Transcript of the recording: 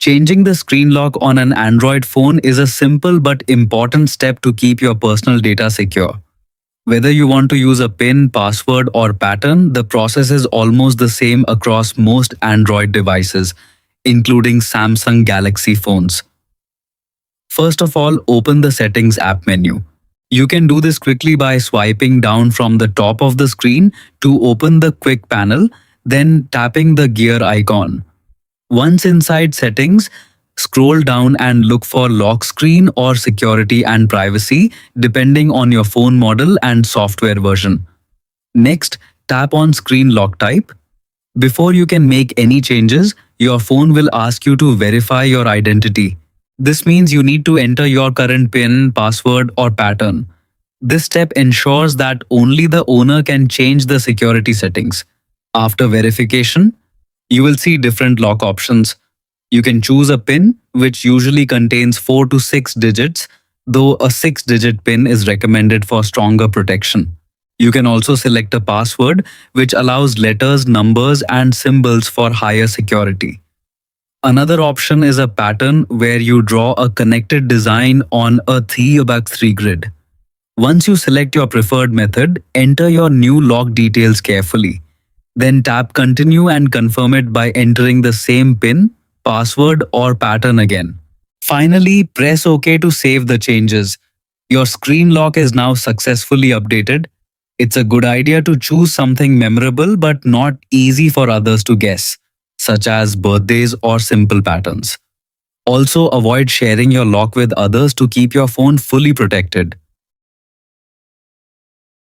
Changing the screen lock on an Android phone is a simple but important step to keep your personal data secure. Whether you want to use a PIN, password, or pattern, the process is almost the same across most Android devices, including Samsung Galaxy phones. First of all, open the Settings app menu. You can do this quickly by swiping down from the top of the screen to open the quick panel, then tapping the gear icon. Once inside Settings, scroll down and look for Lock Screen or Security and Privacy, depending on your phone model and software version. Next, tap on Screen Lock Type. Before you can make any changes, your phone will ask you to verify your identity. This means you need to enter your current PIN, password, or pattern. This step ensures that only the owner can change the security settings. After verification, you will see different lock options. You can choose a PIN, which usually contains 4 to 6 digits, though a 6-digit PIN is recommended for stronger protection. You can also select a password, which allows letters, numbers, and symbols for higher security. Another option is a pattern where you draw a connected design on a 3x3 grid. Once you select your preferred method, enter your new lock details carefully. Then tap Continue and confirm it by entering the same PIN, password, or pattern again. Finally, press OK to save the changes. Your screen lock is now successfully updated. It's a good idea to choose something memorable but not easy for others to guess, such as birthdays or simple patterns. Also, avoid sharing your lock with others to keep your phone fully protected.